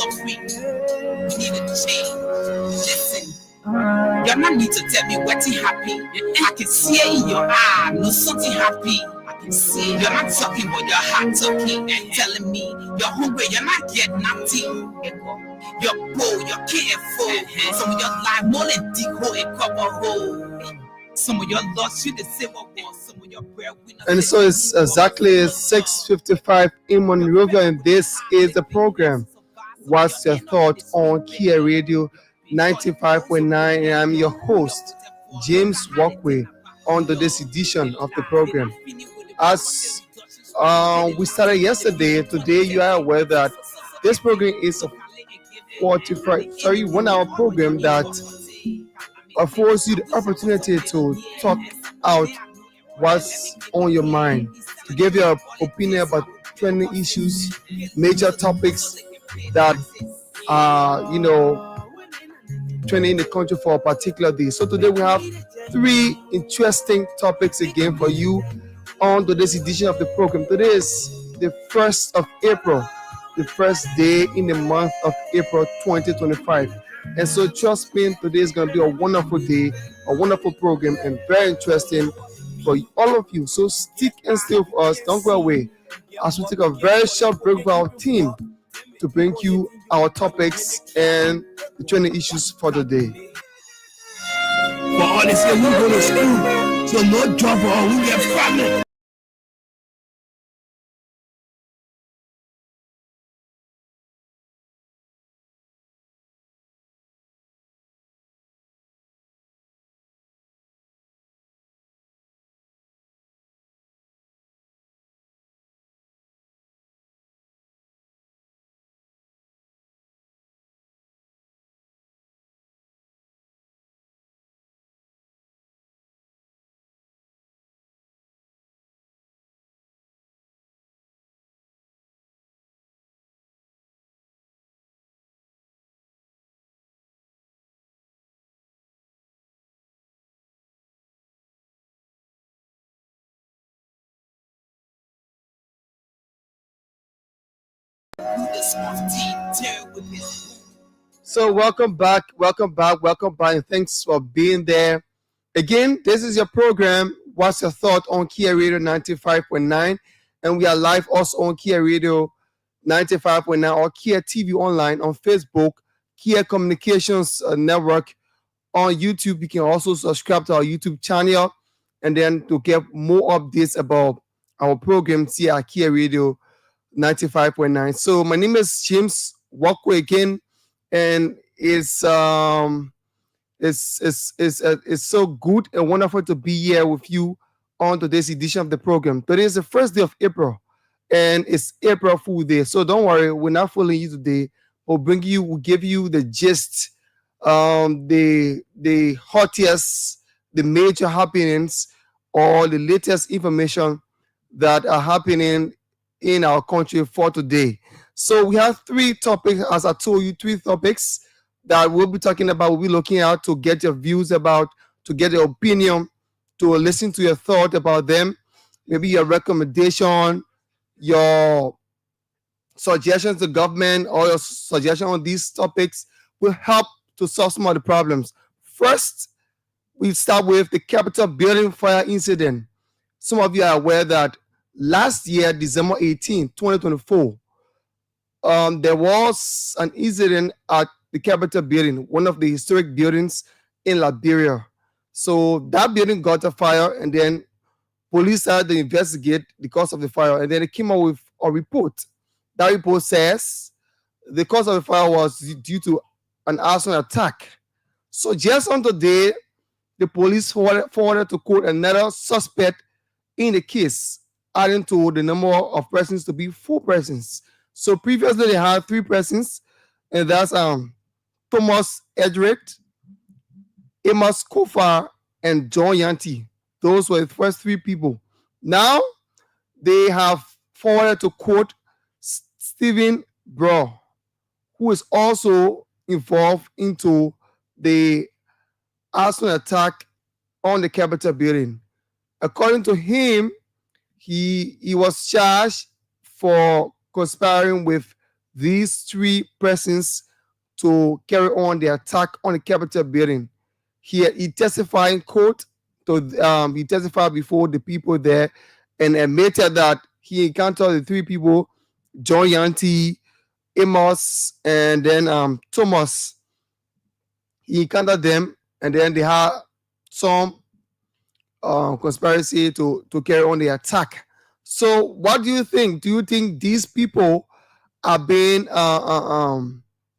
suffering. We need a change. Listen. You're not need to tell me what's happy. I can see it in your eye, no something happy. I can see it. You're not talking, but your heart talking and telling me you're hungry, you're not getting nothing. You're poor, you're careful. Some of your life more than dig hole and cover hole. Some of your lost you the same one, some of your prayer winners. And so it's exactly 6:55 in Monrovia, and this is the program. What's your thought on Kear Radio 95.9? And I'm your host, James Worquea, on this edition of the program. As we started yesterday, today you are aware that this program is a 1 hour program that affords you the opportunity to talk out what's on your mind, to give your opinion about trending issues, major topics that are, trending in the country for a particular day. So today we have 3 interesting topics again for you on today's edition of the program. Today is the 1st of April, the first day in the month of April 2025. And so trust me, today is going to be a wonderful day, a wonderful program, and very interesting for all of you. So stick and stay with us. Don't go away as we take a very short break with our team to bring you our topics and the trending issues for the day. For all this year, we go to school, so no job for all, we get family. So welcome back, and thanks for being there. Again, this is your program, What's Your Thought on Kear Radio 95.9, and we are live also on Kear Radio 95.9 or Kear TV online on Facebook, Kear Communications Network on YouTube. You can also subscribe to our YouTube channel, and then to get more updates about our programs here at Kear Radio 95.9. So my name is James Worquea again, and it's so good and wonderful to be here with you on today's edition of the program. Today is the first day of April, and it's April Fool Day. So don't worry, we're not fooling you today. We'll give you the gist, the hottest, the major happenings, or the latest information that are happening in our country for today. So we have 3 topics, as I told you, 3 topics that we'll be talking about. We'll be looking out to get your views about, to get your opinion, to listen to your thought about them, maybe your recommendation, your suggestions to government, or your suggestion on these topics will help to solve some of the problems. First, we start with the Capitol building fire incident. Some of you are aware that last year, December 18, 2024, there was an incident at the Capitol building, one of the historic buildings in Liberia. So that building got a fire, and then police started to investigate the cause of the fire, and then they came out with a report. That report says the cause of the fire was due to an arson attack. So just on the day, the police forwarded to court another suspect in the case, adding to the number of persons to be 4 persons. So previously they had 3 persons, and that's Thomas Edrick, Amos Kofa, and John Yanti. Those were the first 3 people. Now they have forwarded to court Stephen Bro, who is also involved into the arson attack on the Capitol building. According to him, he was charged for conspiring with these three persons to carry on the attack on the Capitol building. He testified in court. He testified before the people there and admitted that he encountered the three people, John Yanti, Amos, and then Thomas. He encountered them, and then they had some conspiracy to carry on the attack. So, what do you think? Do you think these people are being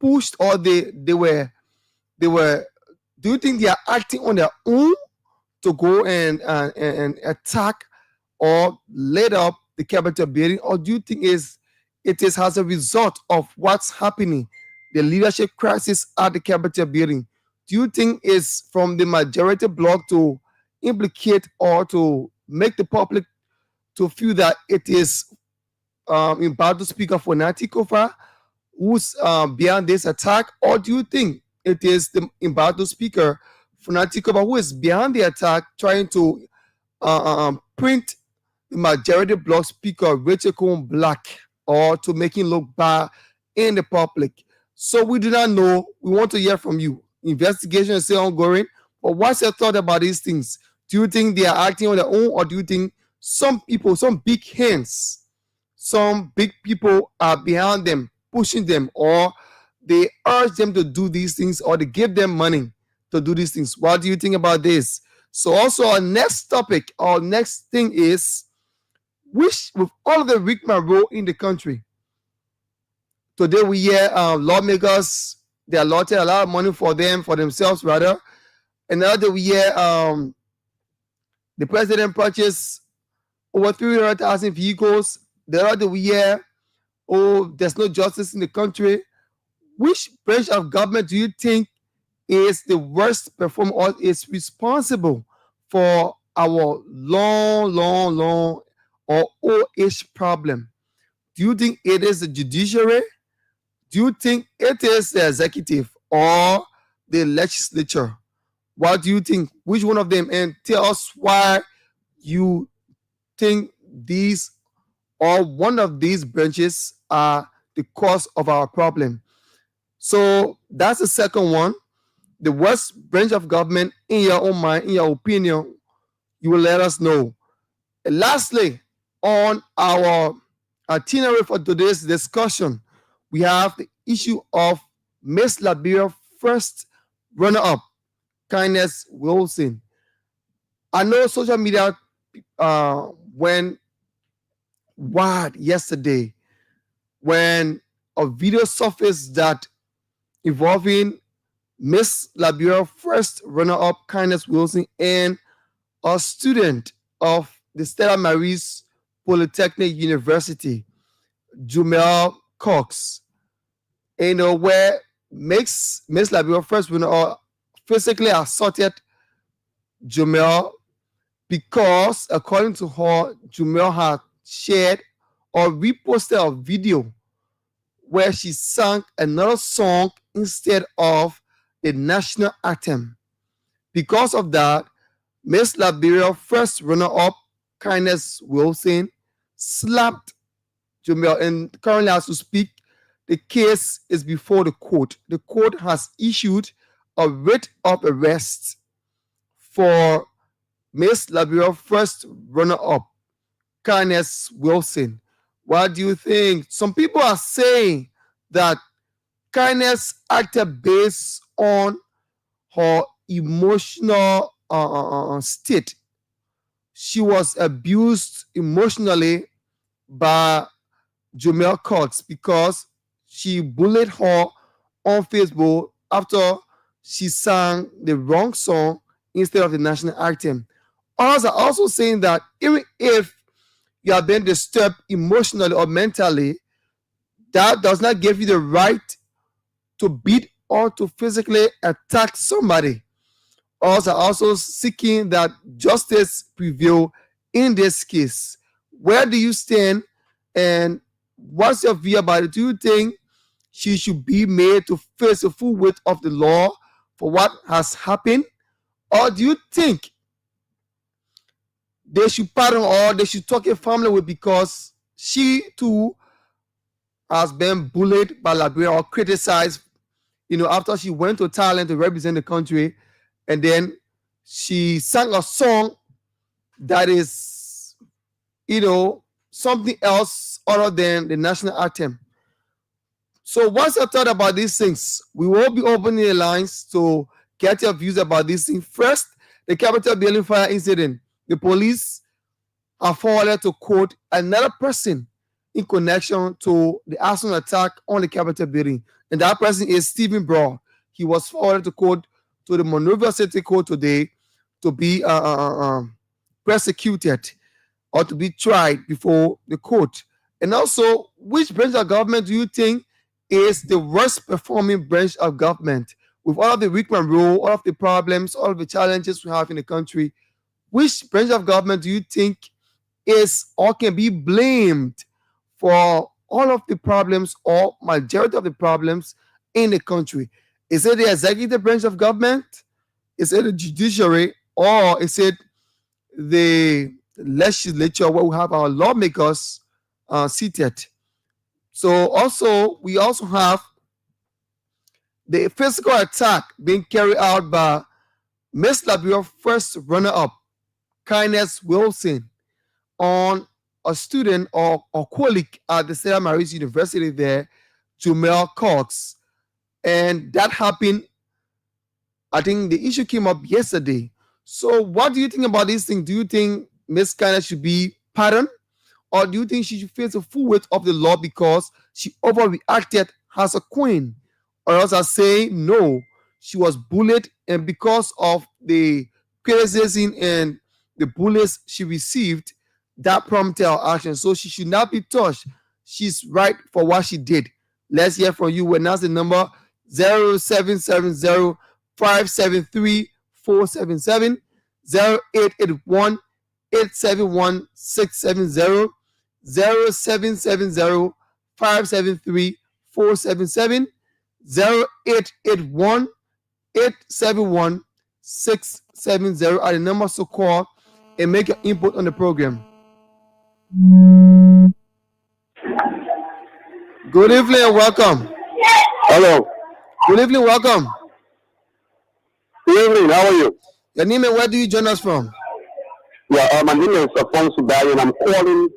pushed, or they were? Do you think they are acting on their own to go and attack or lead up the Capitol building, or do you think it is as a result of what's happening, the leadership crisis at the Capitol building? Do you think it's from the majority bloc to implicate or to make the public to feel that it is about to speak of Fonatikofa who's behind this attack, or do you think it is the embattled speaker Fonatikofa who is behind the attack, trying to print the majority bloc speaker Rachel Cohn black, or to make him look bad in the public? So we do not know. We want to hear from you. Investigation is still ongoing, but what's your thought about these things? Do you think they are acting on their own, or do you think some people, some big hands, some big people are behind them, pushing them, or they urge them to do these things, or they give them money to do these things? What do you think about this? So also our next topic, our next thing is, which with all of the rigmarole in the country, today we hear lawmakers, they allotted a lot of money for themselves rather. Another we hear the president purchased over 300,000 vehicles. The other we hear, oh, there's no justice in the country. Which branch of government do you think is the worst performer or is responsible for our long or old age problem? Do you think it is the judiciary? Do you think it is the executive or the legislature? What do you think? Which one of them? And tell us why you think these or one of these branches are the cause of our problem. So that's the second one. The worst branch of government in your own mind, in your opinion, you will let us know. And lastly, on our itinerary for today's discussion, we have the issue of Miss Liberia first runner-up, Kindness Wilson. I know social media went wild yesterday when a video surfaced that involving Miss Liberia first runner-up, Kindness Wilson, and a student of the Stella Maris Polytechnic University, Jumel Cox, where Miss Liberia first runner-up physically assaulted Jumel because, according to her, Jumel had shared or reposted a video where she sang another song instead of the national anthem. Because of that, Miss Liberia first runner-up, Kindness Wilson, slapped Jumel, and currently as we speak, the case is before the court. The court has issued a writ of arrest for Miss Liberia first runner-up, Kindness Wilson. What do you think? Some people are saying that Kindness acted based on her emotional state. She was abused emotionally by Jumel Cox because she bullied her on Facebook after she sang the wrong song instead of the national anthem. Others are also saying that even if you have been disturbed emotionally or mentally, that does not give you the right to beat or to physically attack somebody. Others are also seeking that justice prevail in this case. Where do you stand, and what's your view about it? Do you think she should be made to face the full weight of the law for what has happened? Or do you think they should pardon or they should talk a family with because she too has been bullied by Liberia or criticized, after she went to Thailand to represent the country, and then she sang a song that is, something else other than the national anthem. So once I thought about these things, we will be opening the lines to get your views about these things. First, the Capitol building fire incident. The police are forwarded to court another person in connection to the arson attack on the Capitol building. And that person is Stephen Brown. He was forwarded to court, to the Monrovia City Court today, to be prosecuted or to be tried before the court. And also, which branch of government do you think is the worst performing branch of government? With all of the Rickman rule, all of the problems, all of the challenges we have in the country, which branch of government do you think is or can be blamed for all of the problems or majority of the problems in the country? Is it the executive branch of government? Is it the judiciary? Or is it the legislature where we have our lawmakers seated? So we also have the physical attack being carried out by Miss Liberia's first runner-up, Kindness Wilson, on a student or colleague at the Sarah Mary's University there, Jumel Cox. And that happened, I think the issue came up yesterday. So what do you think about this thing? Do you think Miss Kindness should be pardoned? Or do you think she should face the full weight of the law because she overreacted as a queen? Or else I say no, she was bullied, and because of the criticism and the bullies she received, that prompted her action. So she should not be touched. She's right for what she did. Let's hear from you. When that's the number 0770 573 477 0881 871 670 0770 573 477 0881 871 670 are the numbers to call and make your input on the program. Good evening and welcome. Hello. Good evening, welcome. Good evening, how are you? Your name and where do you join us from? Yeah, my name is Afonso Bayo, and I'm calling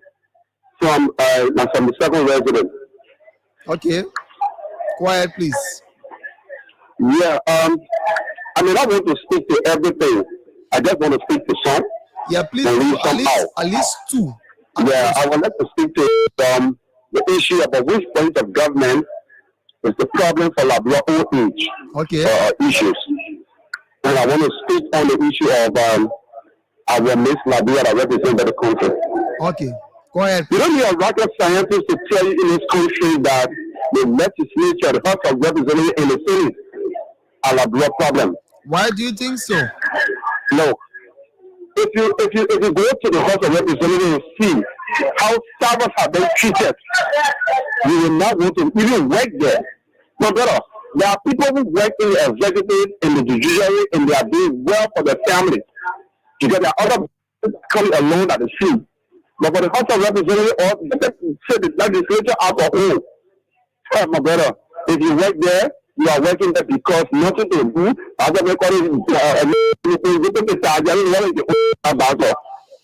from the second resident. Okay. Quiet, please. Yeah, I want to speak to everything. I just want to speak to some. Yeah, please. At least two. Yeah, I would like to speak to the issue about which branch of government is the problem for Liberia old age issues. And I want to speak on the issue of our Miss Liberia that represents the country. Okay, go ahead. You don't need a rocket scientist to tell you in this country that the legislature, the House of Representatives in the Senate, are Liberia problem. Why do you think so? No. If you go to the House of Representatives and see how servers have been treated, you will not want to even work there. No better. There are people who work in the executive, in the judiciary, and they are doing well for their families. Because there are other people coming alone at the scene. But for the House of Representatives, or the legislature as a whole, my brother, if you work there, you are working there because nothing to do. As a record,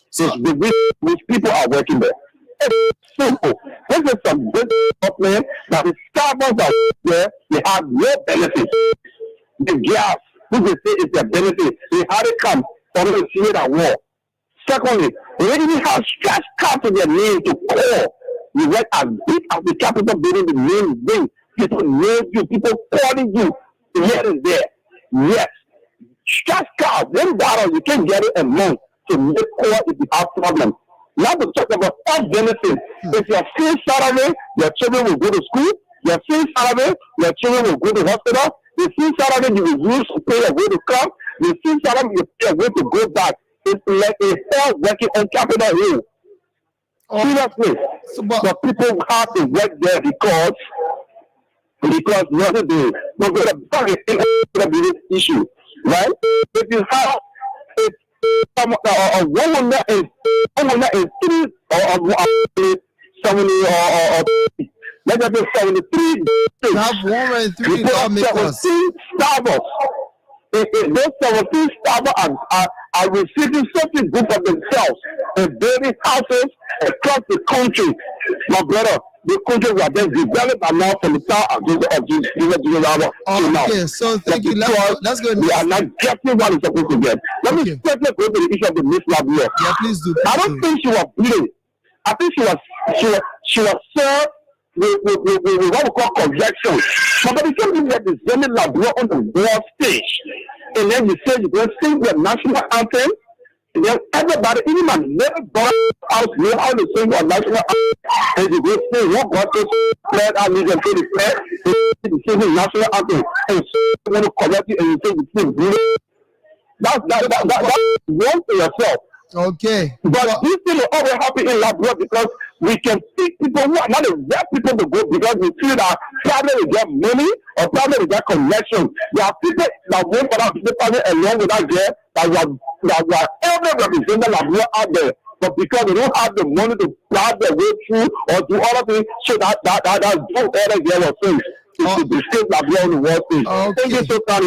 so which people are working there. It's simple. This is some good government that the starbucks are there, they have no benefits. The gas, who they say is their benefit, they had it come from the theater war. Secondly, they even have stretch cards to their name to call. You work as big as the Capitol building, the main wing. People know you, people calling you here and there. Yes. Stretch card, $1, you can get it a month to make call if you have problems. Not to talk about health benefits. If you're free salary, your children will go to school. Your free salary, your children will go to hospital. The free salary you will use to pay your way to come. The free salary you pay your way to go back. It's like a health working on Capitol Hill. Seriously. But people have to work there because nothing to the issue, right? If you have a woman that is 3 or 70 or Let us say 73 We states. have 103 We have lawmakers. 17 Starbucks. Those 17 Starbucks are receiving something good for themselves and building houses across the country. My brother, the country was then developed and now from the start of this hour to now. Okay, so thank you. Because Let's go we are next. not getting what we're supposed to get. Let me Okay. quickly go to the issue of the Miss Lab here. Yeah, please do. I Please don't do. think she was bleeding. I think she was served with what we call correction. But by the time you get the Zenith Labrador on the world stage, and then you say you're going to sing the national anthem, and then everybody, even my never bought out know how to sing our national anthem, and you go sing what God says, pray our leaders and the prayer, and you sing the national anthem, and you want to correct you, and you say you sing bleeding. That's wrong for yourself. Okay. But these things are always happen in Labrador because we can pick people who are not the right people to go because we feel that probably we get money or probably we get connection. There are people that won't for that people along with that girl that were ever representing Labrador out there. But because they don't have the money to plan their way through or do other things, so that's do other girl or things. To the state Labrador on the world stage. Okay. Thank you so much.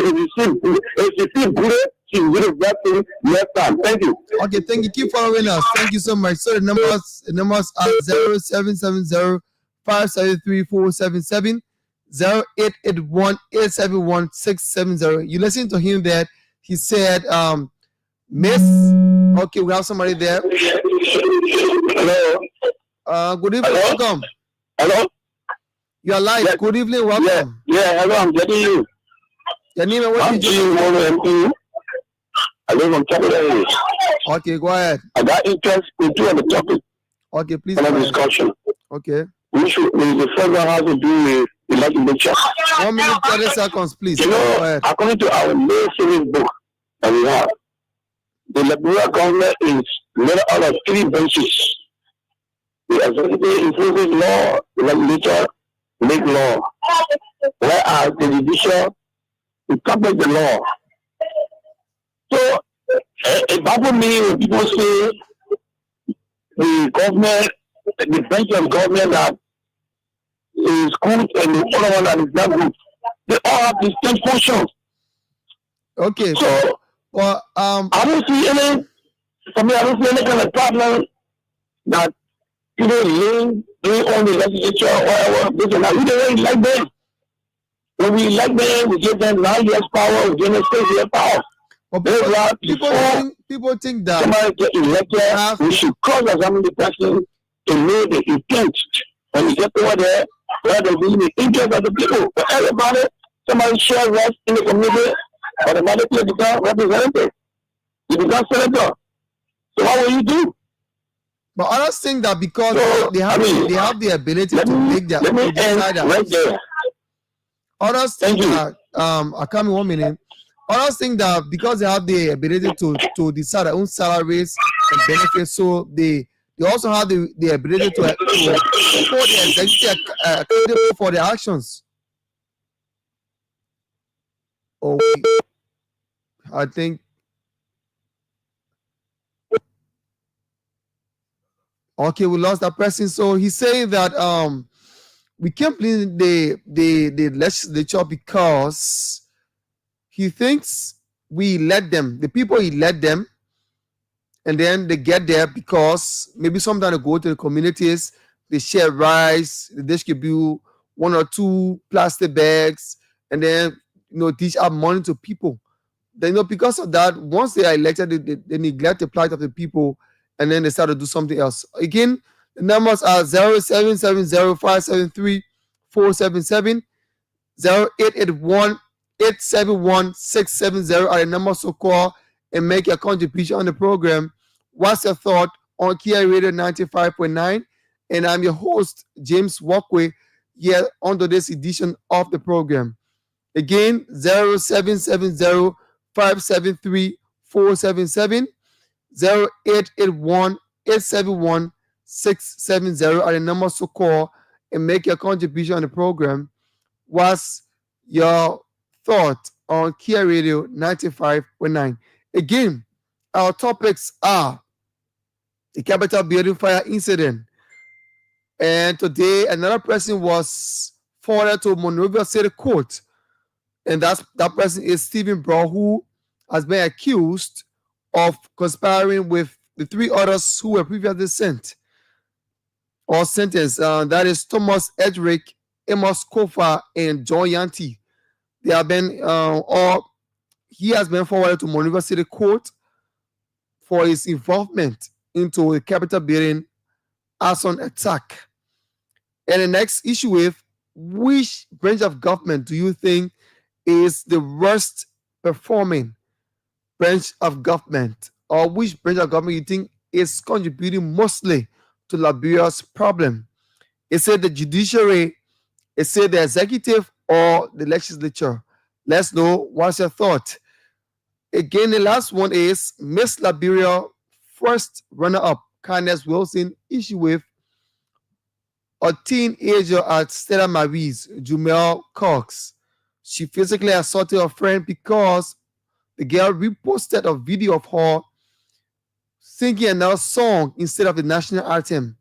If you see good, she's really resting next time. Thank you. Okay, thank you. Keep following us. Thank you so much. So the numbers are 0770 573 477 0881 871 670. You listen to him there. He said, Miss. Okay, we have somebody there. Hello. Good evening. Hello? Welcome. Hello. You are live. Yes. Good evening. Welcome. Yeah. Hello. I'm getting you. Your name and what I'm you do? G. MP. I live on Capital Area. Okay, go ahead. I got interest in two of the topic Okay, please. for Go the ahead. discussion. Okay. The first one has to do with the legislature. 1 minute, 30 seconds, please. You Go know, ahead. according to our main series book that we have, the Liberal government is made out of three branches. The executive enforces law, the legislature make law, whereas the judicial interprets the law. So it baffles me when people say the government, the branch of government that is good and the other one that is not good. They all have distinct functions. Okay. So Well, I don't see any. For me, I don't see any kind of problem that people doing on the legislature or whatever. This and that. We don't really like them. When we elect them, we give them 9 years power, we give them 6 years power. but Those are people think that somebody get elected, we should cross-examine the person to know the intent. When we get over there, where they really the interest of the people. For everybody, somebody share rights in the community, automatically become representative. You become senator. So what will you do? but others think that because So, they have I mean, they have the ability Let to me make their let me to decide end that. right there. Others Thank think you. that I come in 1 minute. Others think that because they have the ability to decide their own salaries and benefits, so they also have the ability to hold the executive accountable for their actions. Oh, I think. Okay, we lost that person. So he's saying that we can't blame the legislature because he thinks we let them, the people he let them, and then they get there because maybe sometimes they go to the communities, they share rice, they distribute 1 or 2 plastic bags, and then dish out money to people. Then because of that, once they are elected, they neglect the plight of the people, and then they start to do something else. Again, the numbers are 0770 573 477 0881 871 670 are the numbers to call and make your contribution on the program. What's your thought on Kear Radio 95.9? And I'm your host, James Worquea, here on today's edition of the program. Again, 0770 573 477 0881 871 670 are the numbers to call and make your contribution on the program. What's your thought on Kear Radio 95.9? Again, our topics are the Capitol Building Fire Incident, And today, another person was forwarded to Monrovia City Court, and that person is Stephen Brown, who has been accused of conspiring with the three others who were previously sent or sentenced. That is Thomas Edric, Amos Kofa, and John Yanti. They have been, or he has been forwarded to Monrovia City Court for his involvement into a Capitol building arson attack. And the next issue is, which branch of government do you think is the worst performing branch of government, or which branch of government you think is contributing mostly to Liberia's problem? Is it the judiciary, is it the executive, or the legislature? Let's know what's your thought. Again, the last one is Miss Liberia first runner-up, Candace Wilson, issue with a teenager at Stella Marie's, Jumel Cox. She physically assaulted her friend because the girl reposted a video of her singing another song instead of the national anthem.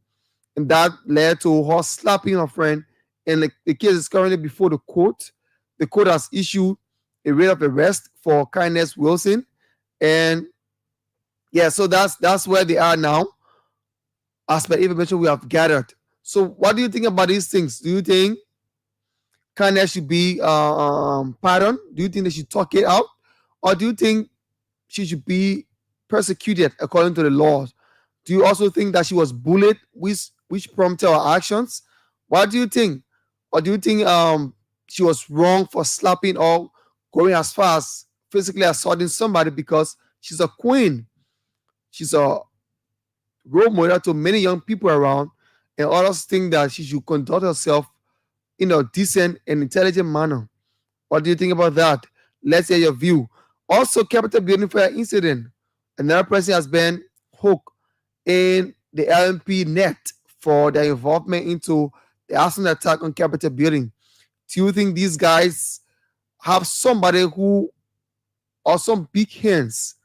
And that led to her slapping her friend. And the case is currently before the court. The court has issued a writ of arrest for Kindness Wilson. And yeah, so that's where they are now, as per information we have gathered. So what do you think about these things? Do you think Kindness should be pardoned? Do you think they should talk it out? Or do you think she should be persecuted according to the laws? Do you also think that she was bullied, which prompted her actions? What do you think? Or do you think she was wrong for slapping or going as far as physically assaulting somebody because she's a queen? She's a role model to many young people around, and others think that she should conduct herself in a decent and intelligent manner. What do you think about that? Let's hear your view. Also, Capitol Building Fire incident. Another person has been hooked in the LMP net for their involvement into the arson attack on Capitol Building. Do you think these guys have somebody who, or some big hands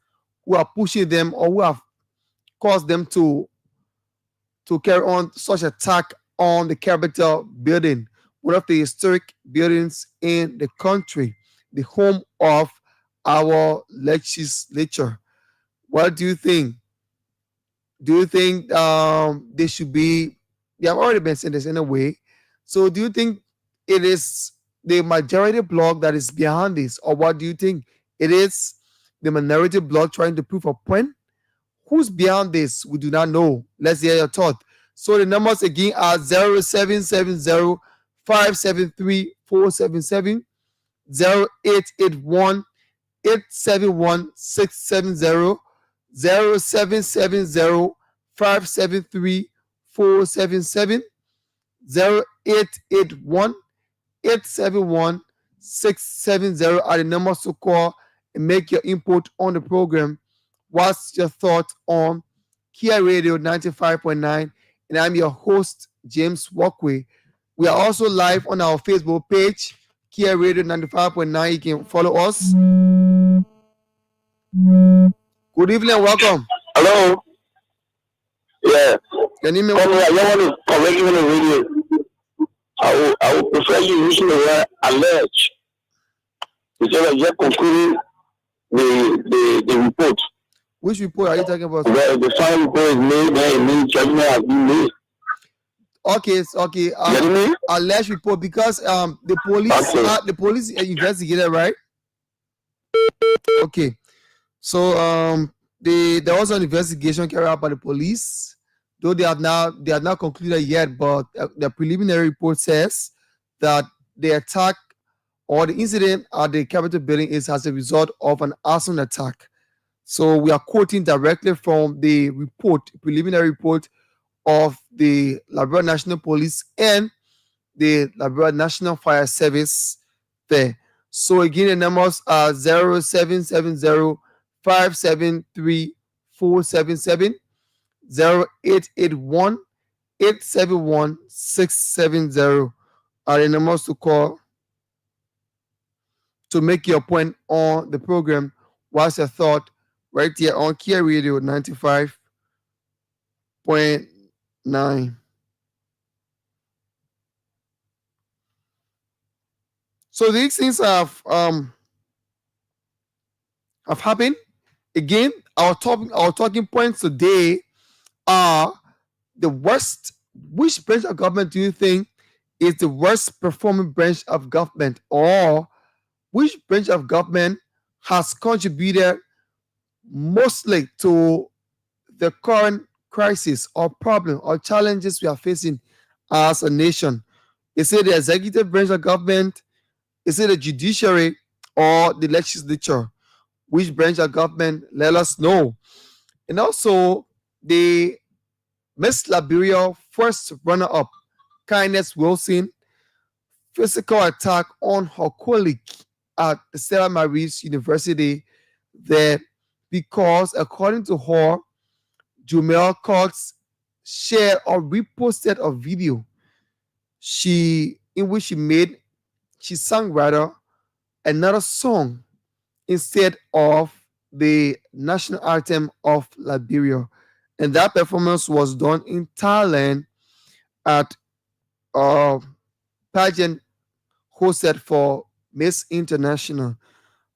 who are pushing them, or who have caused them to carry on such attack on the Capitol Building, one of the historic buildings in the country, the home of our legislature? What do you think? Do you think they should be? They have already been sentenced in a way. So do you think it is the majority bloc that is behind this, or what do you think? It is the minority bloc trying to prove a point? Who's behind this? We do not know. Let's hear your thought. So the numbers again are 0770 573 477, 0881 871 670, 0770 573 477, 0881 871 670 are the numbers to call and make your input on the program. What's your thought on Kear Radio 95.9? And I'm your host, James Worquea. We are also live on our Facebook page, Kear Radio 95.9. You can follow us. Good evening and welcome. Hello. Yeah. Your name is I want to correct you on the radio. I would prefer you using the word allege instead of just concluding the report. Which report are you talking about? Well, the final report is made, then it means judgment has been made. Okay. Alleged report, because the police investigated, right? Okay. So there was an investigation carried out by the police, though they have not concluded yet. But the preliminary report says that the attack or the incident at the Capitol building is as a result of an arson attack. So we are quoting directly from the preliminary report of the Liberia National Police and the Liberia National Fire Service there. So again, the numbers are 0770 573 477, 0881 871 670 are the numbers to call to make your point on the program. What's your thought? Right here on Kear Radio 95.9. So these things have happened. Again, our talking points today are the worst. Which branch of government do you think is the worst performing branch of government, or which branch of government has contributed mostly to the current crisis or problem or challenges we are facing as a nation? Is it the executive branch of government? Is it the judiciary or the legislature? Which branch of government? Let us know. And also, the Miss Liberia first runner-up, Kindness Wilson, physical attack on her colleague at the Sarah Marie's University there because, according to her, Jumel Cox shared or reposted a video in which she sang rather another song instead of the national anthem of Liberia. And that performance was done in Thailand at a pageant hosted for Miss International.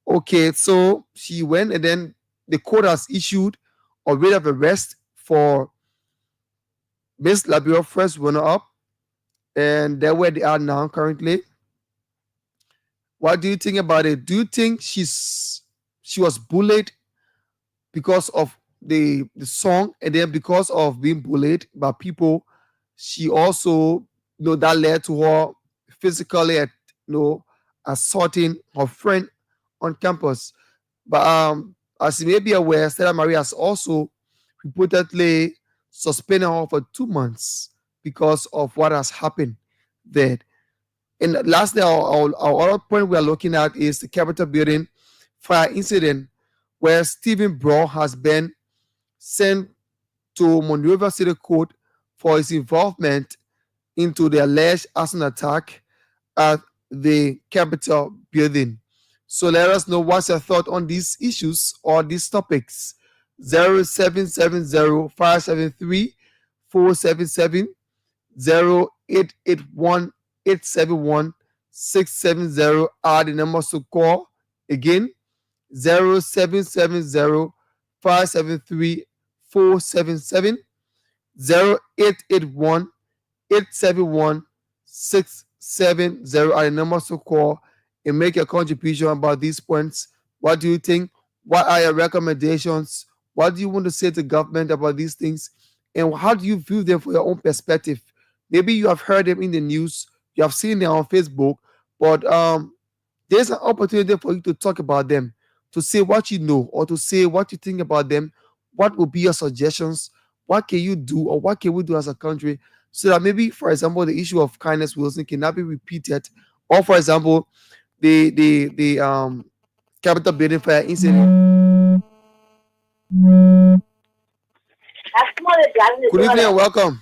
Okay, so she went, and then the court has issued a writ of arrest for Miss Liberia first runner up, and that's where they are now currently. What do you think about it? Do you think she was bullied because of the song, and then because of being bullied by people, she also, that led to her physically, assaulting her friend on campus? But as you may be aware, Stella Maria has also reportedly suspended her for 2 months because of what has happened there. And lastly, our other point we are looking at is the Capitol building fire incident, where Stephen Brown has been sent to Monrovia City Court for his involvement into the alleged arson attack at the Capitol building. So let us know what's your thought on these issues or these topics. 0770-573-477, 0881-871-670 are the numbers to call. Again, 0770-573-477, 0881-871-670 are the numbers to call and make a contribution about these points. What do you think? What are your recommendations? What do you want to say to government about these things? And how do you view them from your own perspective? Maybe you have heard them in the news, you have seen them on Facebook, but there's an opportunity for you to talk about them, to say what you know or to say what you think about them. What will be your suggestions? What can you do, or what can we do as a country so that maybe, for example, the issue of Kindness Wilson cannot be repeated, or for example, the Capitol building fire incident. Good evening and welcome.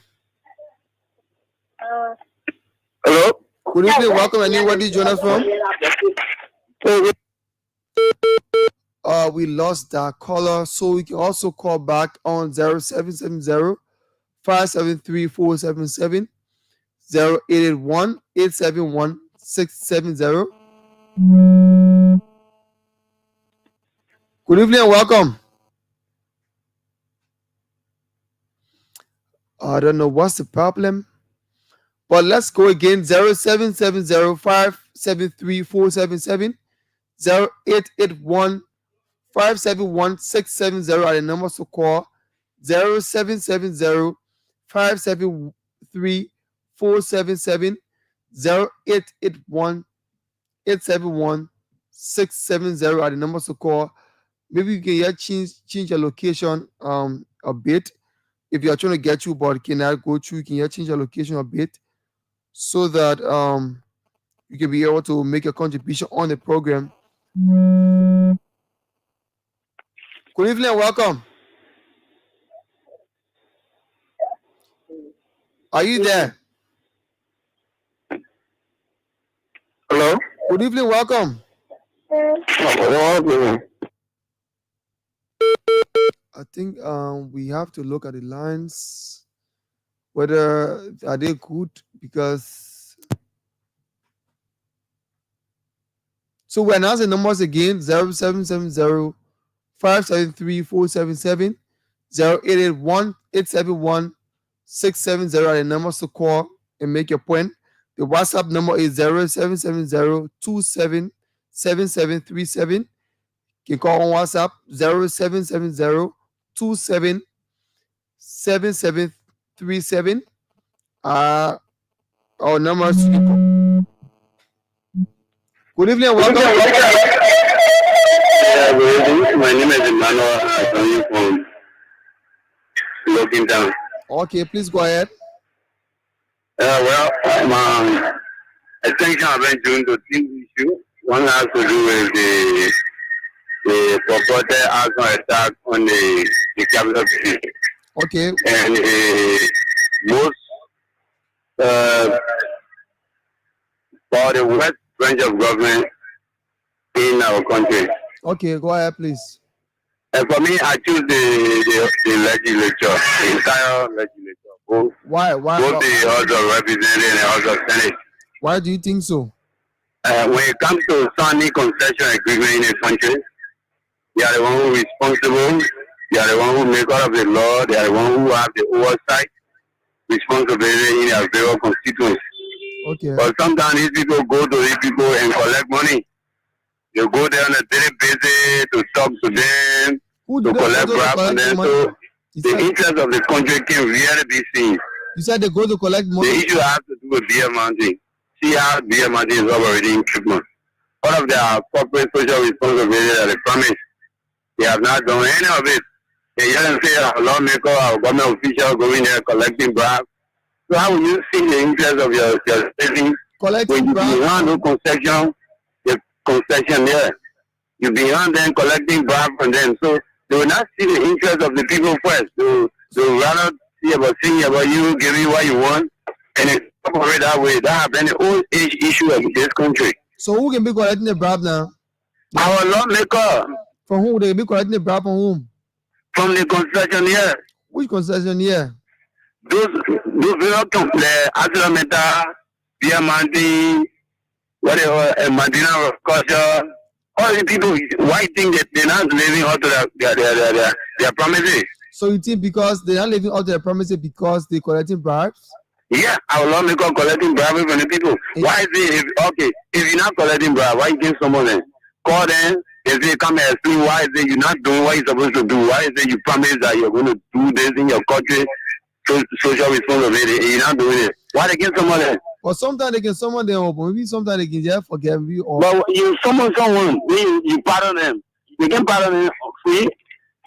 Hello? Good evening, welcome. And where did you join us from? We lost that caller, so we can also call back on 0770-573-477, 0881-871-670. Good evening and welcome. I don't know what's the problem, but let's go again. 0770-573-477, 0881-571-670 are the numbers to call. 0770-573-477, 0881-871-670 are the numbers to call. Maybe you can change your location a bit. If you are trying to get through but cannot go through, you can change your location a bit so that you can be able to make a contribution on the program. Good evening and welcome. Are you there? Hello? Good evening, welcome. I think we have to look at the lines, whether are they good, because So we announce the numbers again: 0770 573 477, 0881 871 670 are the numbers to call and make your point. The WhatsApp number is 0770 277737. You can call on WhatsApp 0770 277737. Our numbers. Good evening and welcome. Good evening. My name is Emmanuel. I'm calling from Looking Down. Okay, please go ahead. Well, extension I've been doing to this issue. One has to do with the purported arson attack on the capital city. Okay. And most for the west branch of government in our country. Okay, go ahead, please. And for me, I choose the legislature, the entire legislature, both Why? both the House of Representatives and the House of Senate. Why do you think so? When it comes to signing concession agreement in a country, they are the one who is responsible. They are the one who make all of the law. They are the one who have the oversight responsibility in their various constituents. Okay. But sometimes these people go to these people and collect money. They go there on a daily basis to talk to them, to collect bribe from them. So the interest of the country can really be seen. You said they go to collect money. The issue has to do with beer mountain. See how beer mountain is already in treatment. All of their corporate social responsibility that they promise, they have not done any of it. They just say our lawmaker, our government official going there collecting bribe. So how will you see the interest of your citizens when you behind no concession, the concession there? You behind them collecting bribe from them. So they will not see the interest of the people first. They will rather see about you, give you what you want, and it's operate that way. That have been the old age issue of this country. So who can be collecting the bribe now? Our lawmaker. From who? They can be collecting the bribe from whom? From the concessionaire. Which concessionaire? Those very complex, Atlanta, Diamante, whatever, Madina Culture, all the people, why think that they're not living up to their promises? So you think because they're not living up to their promises because they're collecting bribes? Yeah, our lawmaker collecting bribes from the people. Why is it, if you're not collecting bribes, why you give someone then? Call them and say, come and explain why is it you're not doing what you're supposed to do? Why is it you promise that you're going to do this in your country? Social responsibility, you're not doing it. Why they get someone there? Or sometimes they can summon them up, maybe sometimes they can just forget you. Or but you summon someone, you pardon them. You can pardon them free.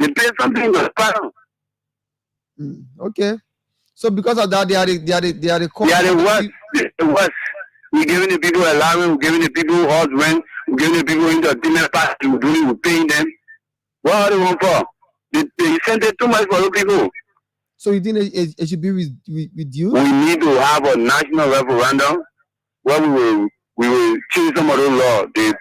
You pay something to pardon. Okay. So because of that, they are the worst. The worst. We're giving the people allowance, we're giving the people husband, we're giving the people entertainment party, we're paying them. What are they want for? They sent it too much for the people. So you think it should be reduced? We need to have a national referendum where we will change some of those laws. The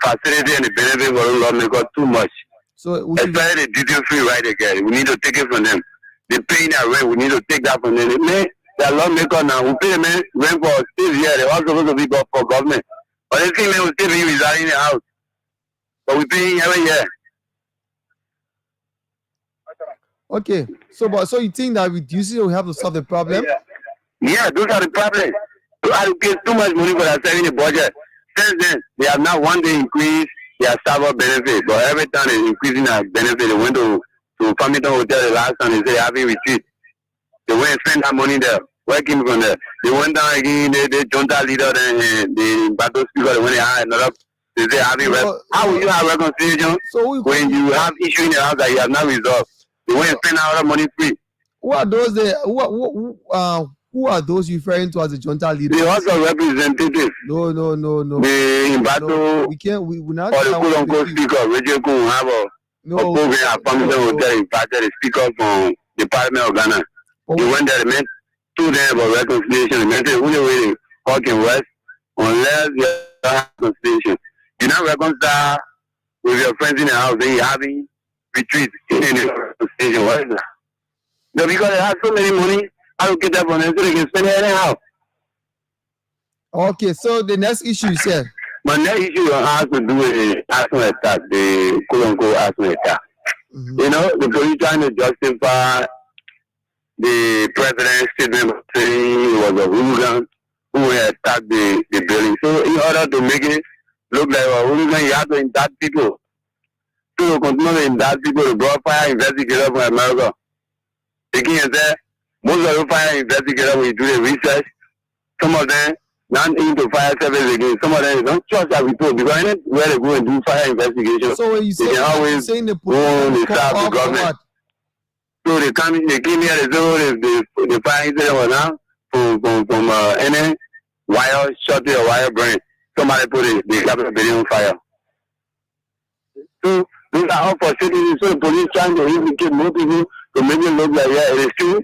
facility and the benefit for those laws make us too much. So especially the duty-free right again. We need to take it from them. They paying their rent, we need to take that from them. They make their lawmaker now. We pay them rent for 6 years. They also supposed to be for government. But they think they will still be residing in the house. But we pay every year. Okay, so you think that reducing will help to solve the problem? Yeah, those are the problems. You have to pay too much money for that saving the budget. Since then, they have not one day increased their server benefit, but every time they're increasing their benefit, they went to Farmington Hotel the last time, they said they having retreat. They went and spend that money there. Where came from there? They went down again, they junta leader, and the battle speaker, they went and had another. They say having how will you have reconciliation when you have issue in the house that you have not resolved? They went and spend all the money free. Who are those there? Who are those referring to as the junta leaders? The House of Representatives. No. The battle. No, we can't. We not. Or the quote-unquote speaker, Radio Kun, have a program at Farmington Hotel, invited the speaker from the Parliament of Ghana. He went there, met to them about reconciliation. He meant the only way to talk in West, unless you have reconciliation. You not reconcile with your friends in the house, then you're having retreat in the reconciliation. What is that? No, because they have so many money, allocate that from them so they can spend it anyhow. Okay, so the next issue you said. My next issue has to do with the asthma attack, the quote-unquote asthma attack. Mm-hmm. You know, the police trying to justify the president's statement saying he was a hooligan who had attacked the building. So in order to make it look like a hooligan, you have to indict people. So continue to indict people, the broad fire investigator from America. Again, most of the fire investigators, when you do the research, some of them not into fire service again. Some of them don't trust that report because where they go and do fire investigation, So when you say, they can always saying the go on police the side of the government. So they came here, they say, the fire incident was now from any wire shortage or wire burn. Somebody put the Capitol building on fire. So these are all frustrating. So the police trying to implicate more people to make it look like, yeah, it is true.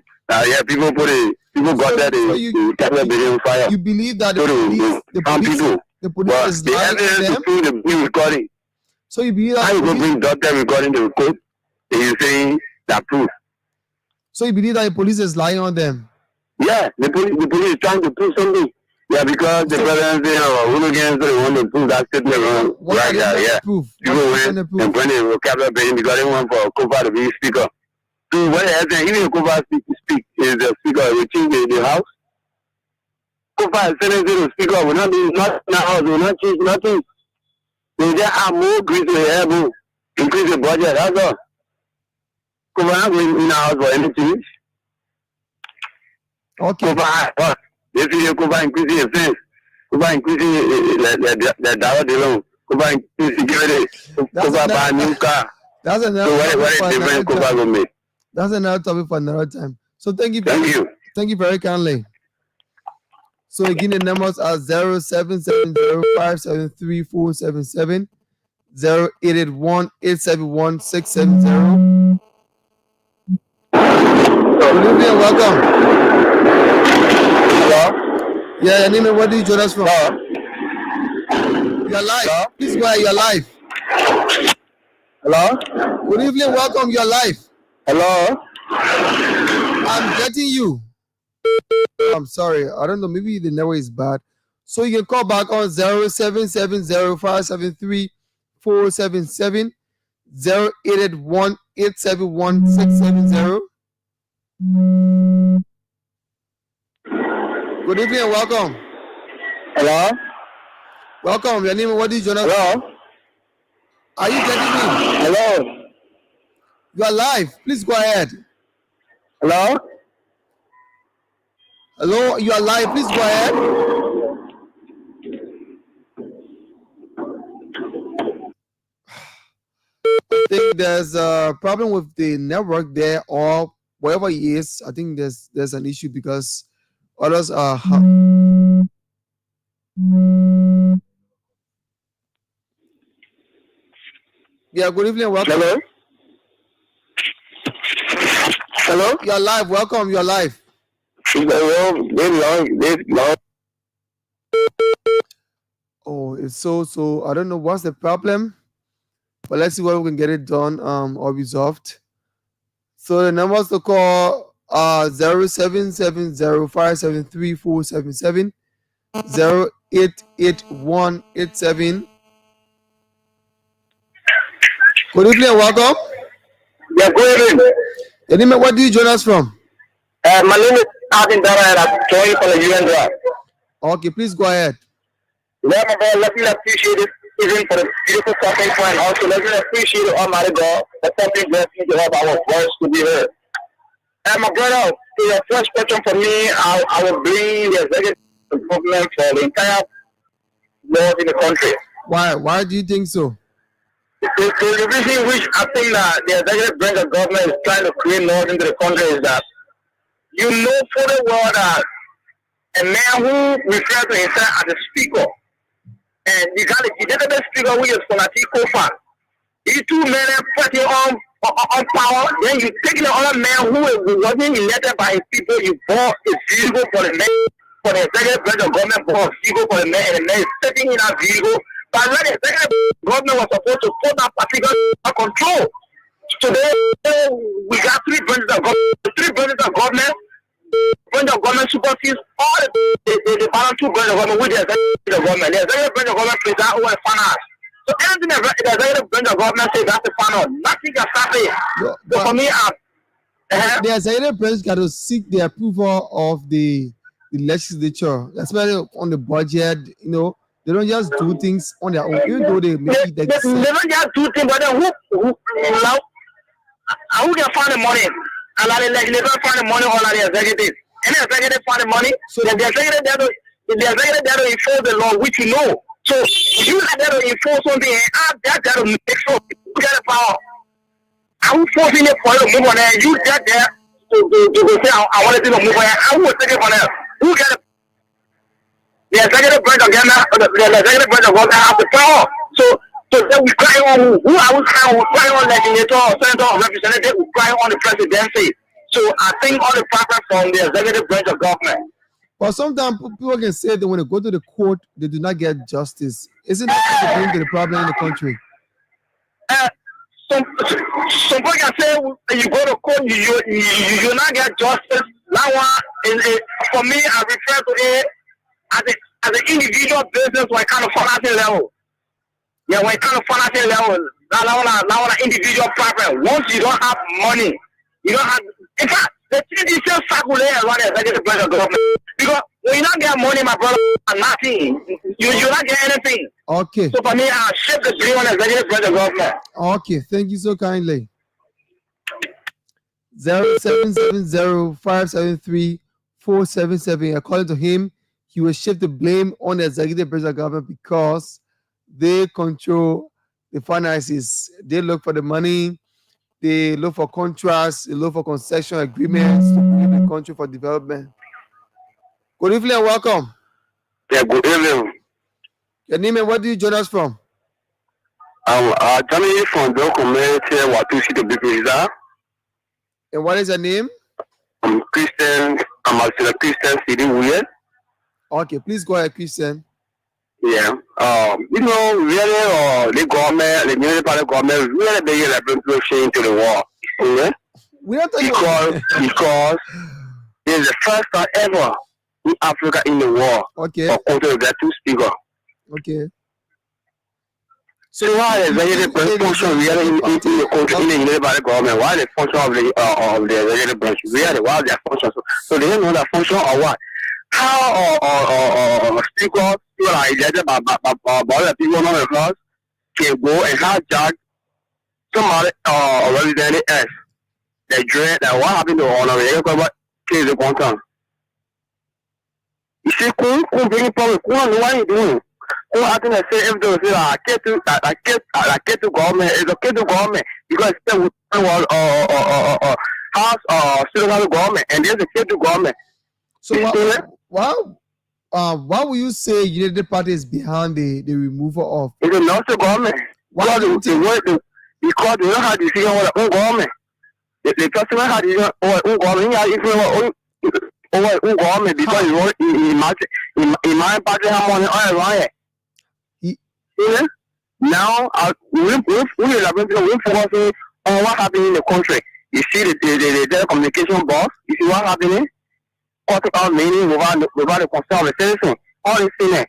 People got that the Capitol building on fire. You believe that So the police is the lying evidence to to them? prove the police recording. So you believe How that you the go police, bring doctor recording the report and you saying that proof? so you believe that the police is lying on them? Yeah, the police is trying to prove something. Yeah, because the president said, hooligans, so they want to prove that statement wrong. What Right are they there, trying yeah. to prove? People What are they went trying to prove? and went in the Capitol building because they want for Kofa to be speaker. So what they saying, even if Kofa speak is the speaker, we change the house. Kofa is saying to the speaker, will not be not in the house, will not change nothing. They just add more grease to the elbow, increase the budget, that's all. Kofa not going in the house for anything. Okay. Kofa, they see Kofa increasing the fence. Kofa increasing the dollar loan. Kofa increasing security. Kofa buy a new car. That's So another what topic is for different another Kofa time. will make? That's another topic for another time. So thank you. Thank you. Thank you very kindly. So again, the numbers are 0770573477, 0881871670. Good evening and welcome. Hello? Yeah, your name and where do you join us from? Hello? You're live. Hello? Please go ahead, you're live. Hello? Good evening, welcome, you're live. Hello? I'm getting you. I'm sorry, I don't know, maybe the network is bad. So you can call back on 0770573477, 0881871670. Good evening and welcome. Hello? Welcome, your name and what do you join us? Hello? Are you getting me? Hello? You are live. Please go ahead. Hello? Hello, you are live. Please go ahead. I think there's a problem with the network there, or wherever it is. I think there's an issue because others are. Yeah, good evening. Welcome. Hello? Hello? You're live. Welcome. You're live. Oh, it's so. I don't know what's the problem, but let's see what we can get it done or resolved. So the numbers to call are 0770573477, 088187. Good evening and welcome. Yeah, good evening. Your name, what do you join us from? My name is Adin Dara and I'm joining from the UN Drive. Okay, please go ahead. Yeah, my brother, let me appreciate it even for the beautiful topic and also let me appreciate it, Almighty God, for something blessing to have our voice to be heard. And my brother, to your first question for me, I will bring the executive government for the entire laws in the country. Why do you think so? The reason which I think that the executive branch of government is trying to create laws into the country is that you know for the world that a man who refers to himself as a speaker, and you got the executive speaker who is Fonati Kofa, these two men are fighting on power, then you take the other man who wasn't elected by his people, you bought a vehicle for the man, for the executive branch of government, bought a vehicle for the man, and the man is sitting in that vehicle. But when the executive government was supposed to put that particular control, today we got three branches of government branch of government supersedes all the balance two branch of government with the executive government. The executive branch of government is that over the finance. So anything the executive branch of government says that's the final. Nothing can stop it. So for me, the executive branch got to seek the approval of the legislature, especially on the budget. You know, they don't just do things on their own, even though they make it. They don't just do things, but then who can find the money? And like the legislature find the money, or like the executive. Any executive find the money, so the executive there to enforce the law, which you know. So you are there to enforce something, and I'm there to make sure you get the power. I'm forcing it for you to move on there. You get there to say, I want to move on there. I will take it from there. Who get it? The executive branch of government, the executive branch of government has the power. So then we cry on who I will cry on, legislator or senator or representative, we cry on the presidency. So I think all the power from the executive branch of government. But sometimes people can say that when they go to the court, they do not get justice. Isn't that the the problem in the country? Some people can say you go to court, you not get justice. That one is for me. I refer to it as an individual business when it kind of financial level. Yeah, when it kind of financial level, that one individual problem. Once you don't have money, you don't have. In fact, the thing is just circulate around the executive branch of government. Because when you don't get money, my brother, nothing. You not get anything. Okay. So for me, I shift the blame on the executive branch of government. Okay, thank you so kindly. 0770-573-477. According to him, he will shift the blame on the executive branch of government because they control the finances. They look for the money. They look for contracts. They look for concession agreements to bring the country for development. Good evening and welcome. Yeah, good evening. Your name and where do you join us from? I'm joining from the community Watusi to Bipisa. And what is your name? I'm Christian. I'm actually a Christian city weird. Okay, please go ahead, Christian. Yeah. Really, the government, the municipal government, really they get pushing into the war. Yeah? We don't talk because it's the first time ever in Africa in the war. Okay. For country to get two speakers. Okay. So why is the function really in the country in the municipal government? Why the function of the executive branch? Really, why their function? So they don't know the function or what? How speakers who are elected by the people on the class can go and hijack somebody representative else. They dread that what happened to honorary case the content. You see, who bring public? Who know what you doing? Who I think I say if they say I get to government, it's okay to government because it's still house still government and there's a kid to government. So why would you say United Party is behind the removal of? It's not the government. Why do you because they don't have to see our own government. The customer had his own government. Own government because in my party have money all around it. Now we focusing on what happened in the country. You see the telecommunication boss. You see what happening. Cut out meaning without the concern of the citizen. All this thing.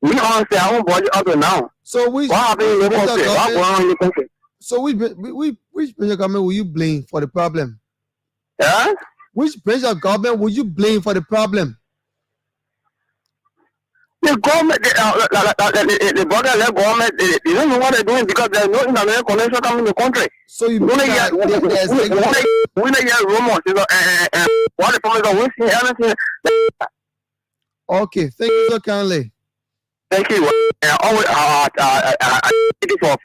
We honestly our own budget up to now. So what happened in the country? What going on in the country? So which branch of government will you blame for the problem? Yeah? Which branch of government will you blame for the problem? The government, the border government, they don't know what they're doing because there's no international connection coming in the country. So you want to get rumors, what the promise of winning anything. Okay, thank you so kindly. Thank you. Always, for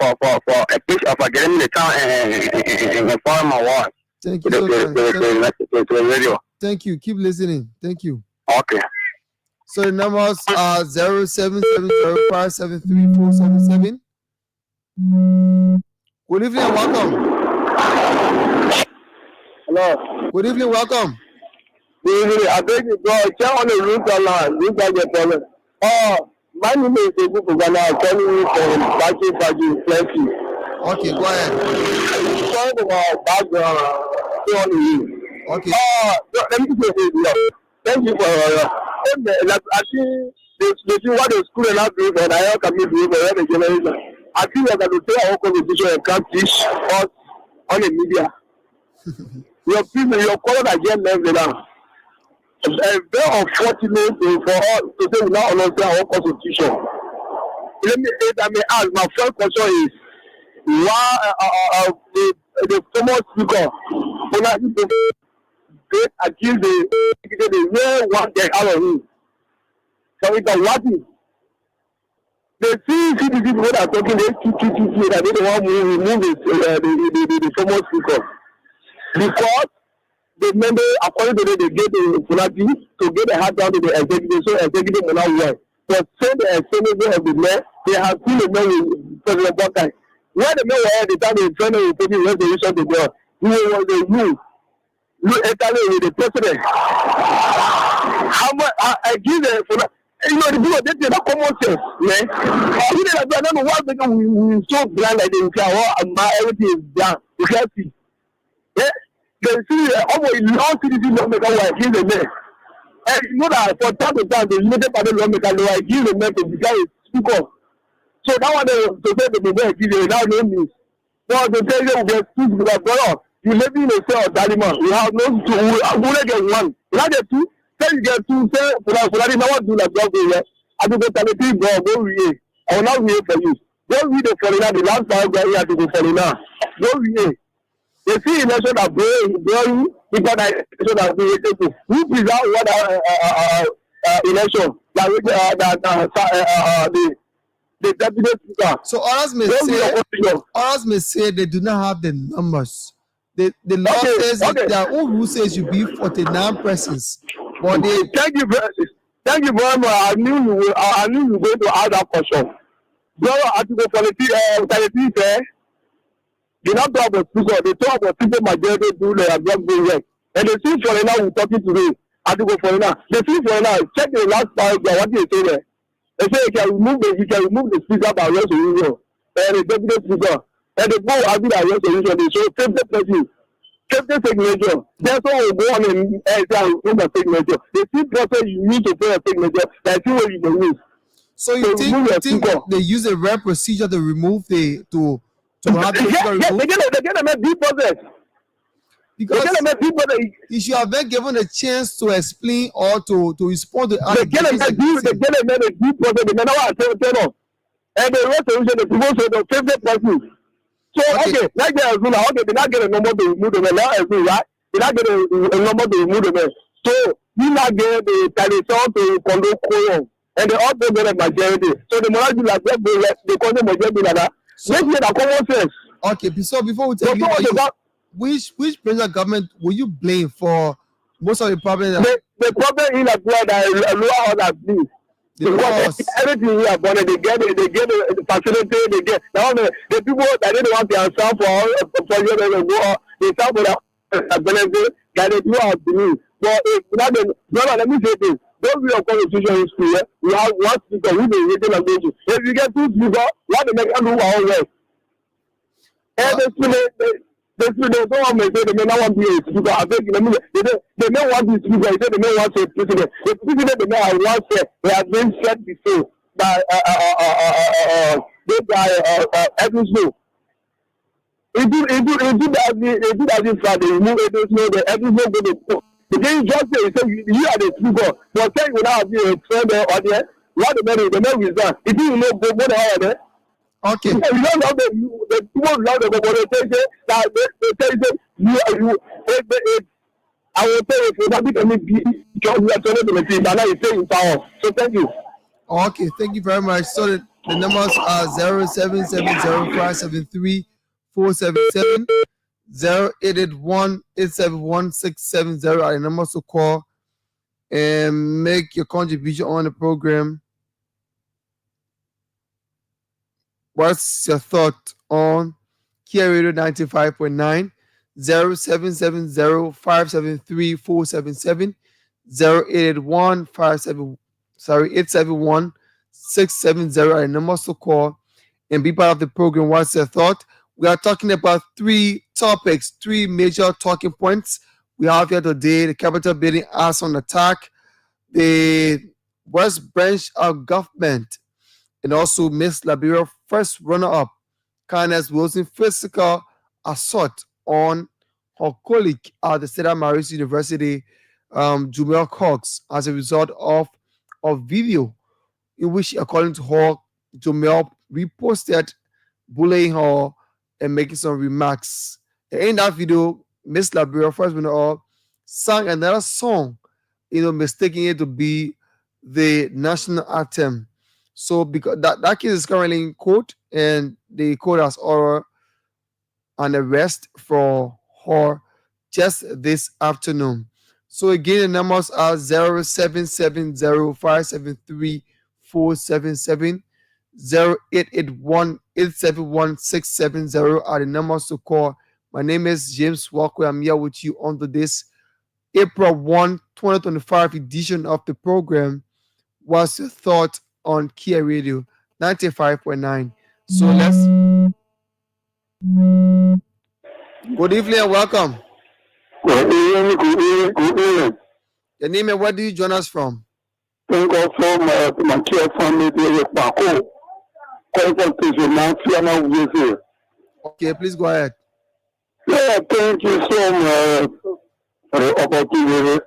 a piece of getting the town and follow my words. Thank you so kindly. To radio. Thank you. Keep listening. Thank you. Okay. So the numbers are 0770-573-477. Good evening and welcome. Hello. Good evening, welcome. Good evening. I beg you, bro. Check on the route line. You got your problem. My name is Ebu Kugana. I'm calling you from Baji, Plenty. Okay, go ahead. Talk about background. On you. Okay. Let me say this. Thank you for I think they see what the school and not doing for the community for the generation. I think that the say our constitution and can't teach us on the media. Your people, your color again level now. Very unfortunate for us to say we now understand our constitution. Let me say that I may ask. My first question is why the former speaker they accuse the real one get out of him. So it's a what if the CCTV people that are talking they that they don't want to remove the former speaker because the member according to them they get the Fulani to get the hat down to the executive so executive will not work. But say the executive of the mayor they have seen the mayor with President Worquea. When the mayor at the time they trying to put the resolution to go, he was the rule. Look entirely with the president. How much I give the the people they take that common sense, man. I don't know why because we so blind like they say, everything is done. You can't see. Yeah, they see almost long citizen lawmaker who are the men. And you know that for time to time the limited party lawmaker they are give the men to become speak up. So that one to say the men give you now no means. So they tell you we get two because brother. You live in a cell of Dalima. You have no two. I'm going to get one. You have get two. Say you get two. Say for that, now what do like God go here? I do go tell the people, go read. I will not read for you. Go read the foreigner. The last time I have to go foreigner. Go read. They see election that bro, because I election that we take. Who preserve what election that the deputy speaker. So others may say they do not have the numbers. The law says that their own rule says you be 49 persons. But they thank you very much. I knew you were going to ask that question. Brother, I to go politics, they not talk about speaker, they talk about people majority do the above being work. And they see for now we're talking today. I to go for now. They see for now, check the last paragraph, what they say there. They say you can remove the speaker by resolution. And the deputy speaker. And the go have that resolution, they show 50 person, 50 signature. That's all we go on and remove a signature. The same process you need to pay a signature, that's what you can use. So you think they use a rare procedure to remove to have the speaker removed? They get a deep process. Because you should have been given a chance to explain or to respond to allegations. They get a deep process. They never want to tell us. And the resolution, the people say the 50 person. So, okay, like they assume, okay, they not get a number to remove the man. Now, assume, right? They not get a number to remove the man. So, you not get the tradition to conduct quorum. And they also get a majority. So, the monarchy like that, they call them majority like that. Let's get a common sense. Okay, so before we tell you, which president government will you blame for most of the problems? The problem is that lower order please. Because everything we have done, they get the facility, they get now the people that didn't want to answer for you, they go they start for the benefit that they do have to do. But if not, brother, let me say this. Don't be a constitution history. Yeah? We have one speaker who is written language. If you get two speakers, what the make them do our way. And they don't want to say they may not want to be a speaker. I think they may want to be speaker. They may want to say president. The president they may have once said they have been said before by this guy Edwin Snow. It did as if they remove Edwin Snow. The Edwin Snow go to they just say you are the speaker. But say you now be a friend or there. What the man resign. If you know go the higher there. Okay. You don't know the people love the conversation that they say you I will say if you not become because we are trying to maintain but now you say in power. So thank you. Okay, thank you very much. So the numbers are 0770573477 0881-871-670 are the numbers to call and make your contribution on the program. What's your thought on Kear Radio 95.9 0770-573-477 871-670 are the numbers to call and be part of the program. What's your thought? We are talking about three topics, three major talking points. We have here today the Capitol building as on attack, the West Branch of Government, and also Miss Liberia first runner-up, Kindness Wilson physical assault on her colleague at the State Maris University, Jumel Cox, as a result of a video in which, according to her, Jumel reposted bullying her and making some remarks. And in that video, Miss Liberia first runner-up sang another song, mistaking it to be the national anthem. So because that case is currently in court, and the court has ordered an arrest for her just this afternoon. So again, the numbers are 0770573477, 0881871670 are the numbers to call. My name is James Worquea. I'm here with you on this April 1, 2025 edition of the program. What's your thought on Kear Radio 95.9? So let's. Good evening and welcome. Good evening, good evening, good evening. Your name and where do you join us from? Thank God for my care family with Paco. Okay, please go ahead. Yeah, thank you so much for the opportunity.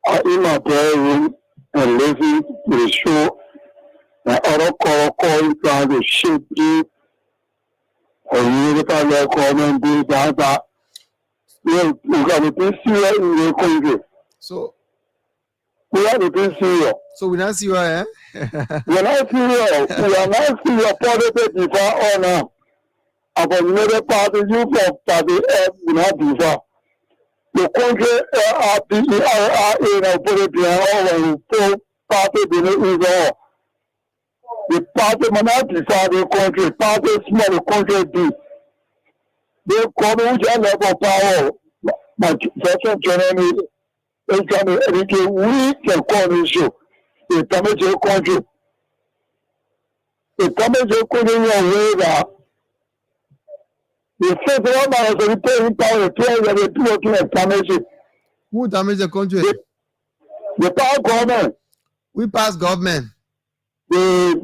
I'm in my prayer room and listen to the show. And other call trying to shape you. Or you look at their comment, do that. Yeah, we got to be serious in the country. So we have to be serious. So we're not serious, eh? We're not serious. We are not serious. Politics before or now. About another party, you for party, we not before. The country, in a politics, or party, the party may not before the country, party small, the country big. They come with a level of power. My person generally, we can call this show. The damage country. The damage country in a way that the federal man is paying power to the people to damage. Who damaged the country? The power government. We pass government. The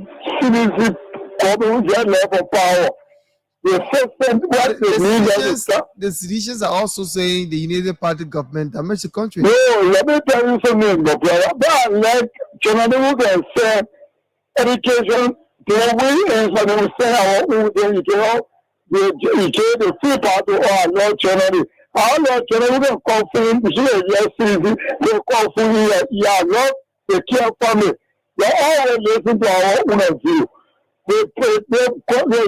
CDC government with a level of power. The citizens are also saying the United Party government damaged the country. No, let me tell you something, my brother. But like Jonathan can say, education, the way is when we say our own thing, the free part of our Lord Jonathan. Our Lord Jonathan can call for him, they call for him, Lord, the Kear family. They always listen to our own view. They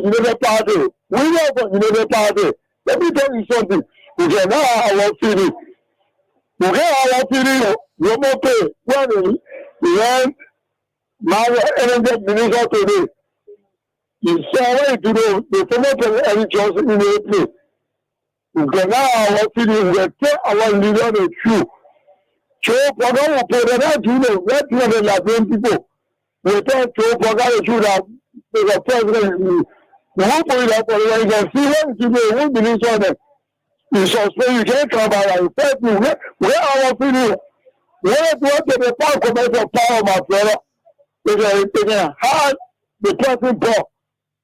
United Party. We know the United Party. Let me tell you something. We can now our feeling. We get our feeling. We will pay. When we learn my energy minister today, you saw way to do the former Eric Johnson in the place. We can now our feeling. We tell our leader the truth. So, for now, we put that to the red level like people. We tell for the truth that the president. The whole point of it, you can see what you won't believe on it. You suspect you can't come by and tell me where our feeling. Where the power commercial power, my brother? They can hard the person poor.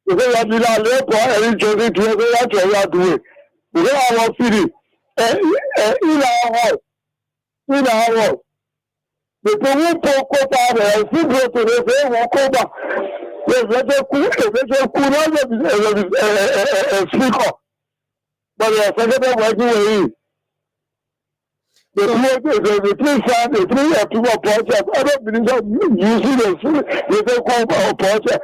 Because I did not let poor and Johnson to what do it. Where our feeling. In our house. In our house. The people who go back and see what they won't go back. Yes, that's a cool speaker. But the second working with the three people project. I don't believe using the call project.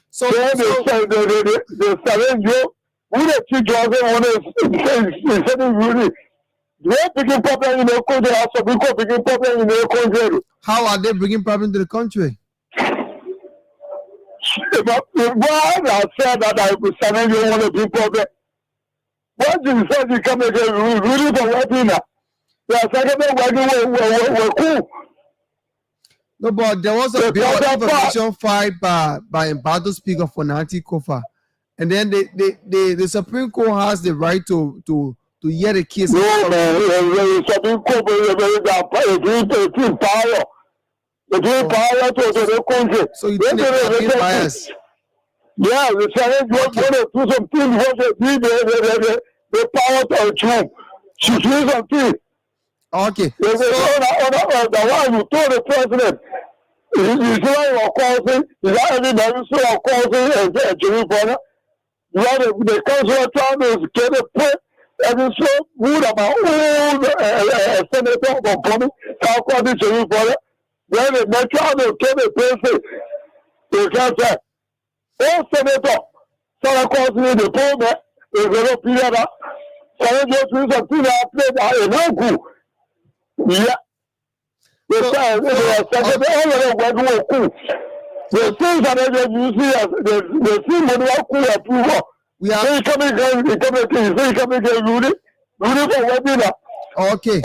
So they challenge you. Who the two jobs on is really. They are bringing problem in the country. Also, people bringing problem in the country. How are they bringing problem to the country? Why I said that I was telling you want to be problem. Once you said you come again, really for working now. Yeah, we're cool. No, but there was a bill of information filed by embattled speaker for Nanti Kofa. And then the Supreme Court has the right to to hear the case. No, man, something power. Power to the country. So you think they're bias? Yeah, the Senate want to do something what they did the power to achieve. She do something. Okay. The one you told the president. You say you're causing, is that everybody so you're causing and Jerusalem? You have the council of town is get a put and it's so good about all senator of coming, how come this Jerusalem? Then the metro will get a person. You can't say, oh, senator, so of course, the poor is a little period. So just do something I played a good. Yeah. The things that you see as the thing that we approve. We are coming again. Okay.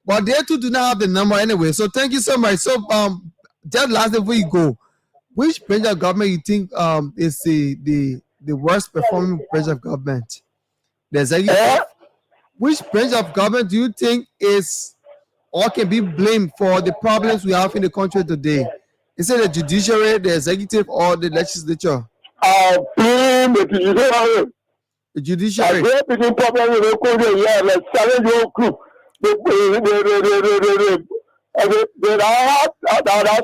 But they too do not have the number anyway. So thank you so much. So just last before you go, which branch of government you think is the worst performing branch of government? The executive. Which branch of government do you think is or can be blamed for the problems we have in the country today? Is it the judiciary, the executive, or the legislature? Blame the judiciary. The judiciary. I have been problem with the country. Yeah, like challenge your group. There are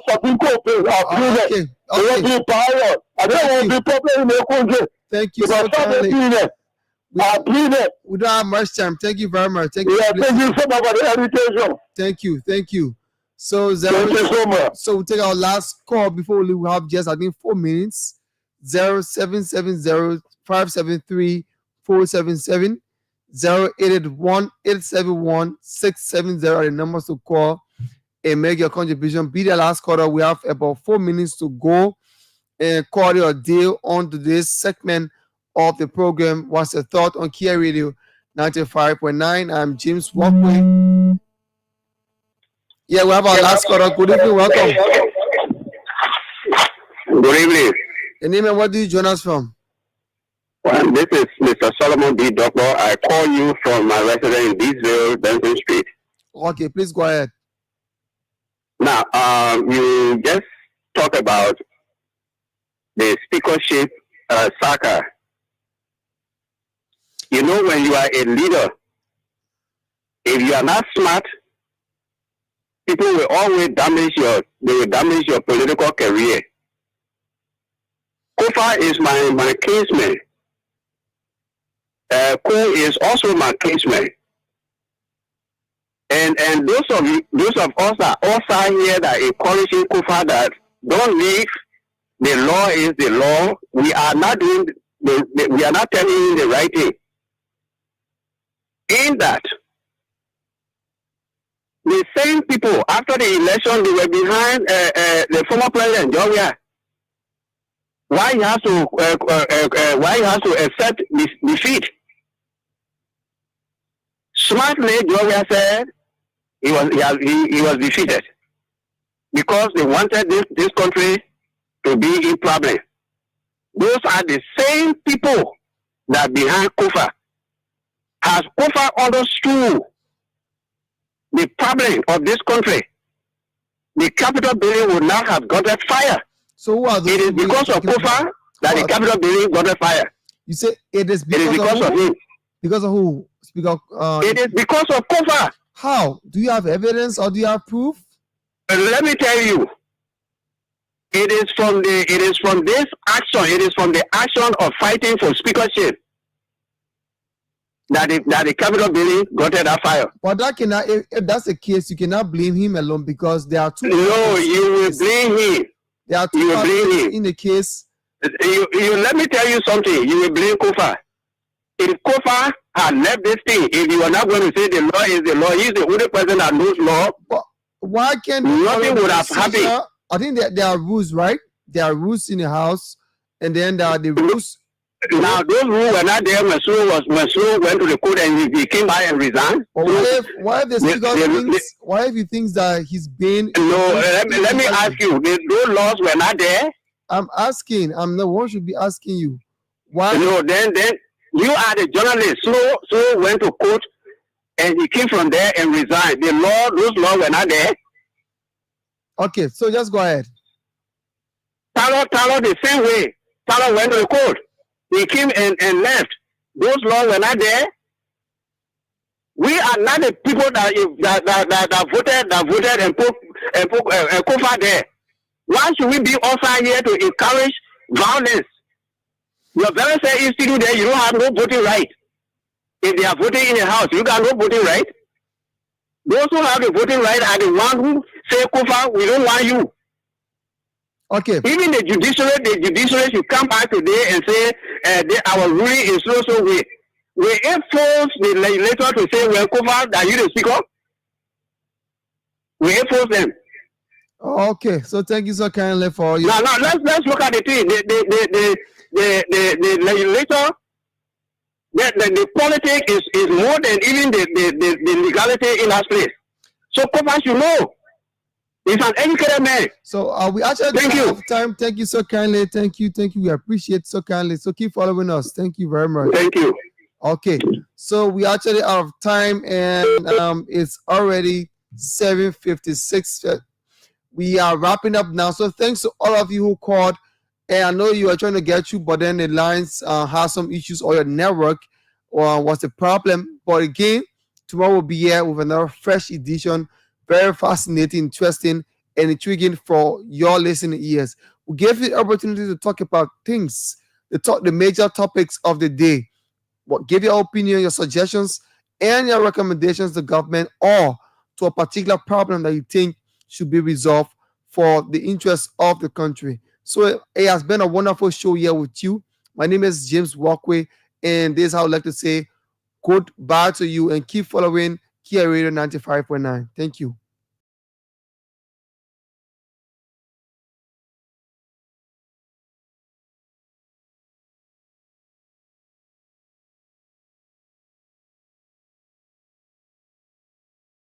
something called Okay. I don't want the problem in the country. Thank you so much. We don't have much time. Thank you very much. Thank you. Yeah, thank you so much for the invitation. Thank you. So thank you so much. So we'll take our last call before we have just 4 minutes. 0770 573 477 0881 871 670 are the numbers to call and make your contribution. Be the last caller. We have about 4 minutes to go and call your deal on to this segment of the program. What's your thought on Kear Radio 95.9? I'm James Worquea. Yeah, we have our last caller. Good evening, welcome. Good evening. Your name and where do you join us from? Well, this is Mr. Solomon B. Doctor. I call you from my residence in Beesville, Benson Street. Okay, please go ahead. Now, you just talk about the speakership saga. You know, when you are a leader, if you are not smart, people will always damage your political career. Kofa is my kinsman. Ko is also my kinsman. And those of us that also here that encouraging Kofa that don't leave, the law is the law. We are not doing we are not telling you the right thing. In that, the same people after the election they were behind the former president Worquea. Why he has to accept defeat? Smartly, Worquea said he was defeated because they wanted this country to be in problem. Those are the same people that behind Kofa. Has Kofa understood the problem of this country, the Capitol building would not have gotten fire. So who are those? It is because of Kofa that the Capitol building got fire. You say it is because of him. Because of who? It is because of Kofa. How? Do you have evidence or do you have proof? Let me tell you. It is from this action. It is from the action of fighting for speakership that the Capitol building got that fire. But that cannot. If that's the case, you cannot blame him alone because there are two. No, you will blame him. There are two parties in the case. You let me tell you something. You will blame Kofa. If Kofa had left this thing, if you are not going to say the law is the law, he's the only person that knows law. But why can't nothing would have happened? I think that there are rules, right? There are rules in the house, and then there are the rules. Now those rules were not there. Masur went to the court and he came by and resigned. But what if the speaker thinks? What if he thinks that he's been? No, let me ask you. Those laws were not there. I'm asking. I'm the one should be asking you. Why? Then you are the journalist. So went to court and he came from there and resigned. Those laws were not there. Okay, so just go ahead. Talo the same way. Talo went to the court. He came and left. Those laws were not there. We are not the people that voted and put Kofa there. Why should we be outside here to encourage violence? Your very same institute there, you don't have no voting right. If they are voting in the house, you got no voting right. Those who have the voting right are the ones who say, Kofa, we don't want you. Okay. Even the judiciary should come back today and say, our ruling is so way. We enforce the legislature to say, well, Kofa, are you the speaker? We enforce them. Okay, so thank you so kindly for you. Now let's look at the thing. The legislature, the politics is more than even the legality in that place. So Kofa should know. He's an educated man. So we actually have time. Thank you so kindly. Thank you. We appreciate so kindly. So keep following us. Thank you very much. Thank you. Okay, so we actually out of time, and it's already 7:56. We are wrapping up now. So thanks to all of you who called. And I know you are trying to get you, but then the lines have some issues, or your network was the problem. But again, tomorrow we'll be here with another fresh edition. Very fascinating, interesting, and intriguing for your listening ears. We gave you the opportunity to talk about things, the major topics of the day. Give your opinion, your suggestions, and your recommendations to government or to a particular problem that you think should be resolved for the interest of the country. So it has been a wonderful show here with you. My name is James Worquea, and this is how I would like to say goodbye to you, and keep following Kear Radio 95.9. Thank you.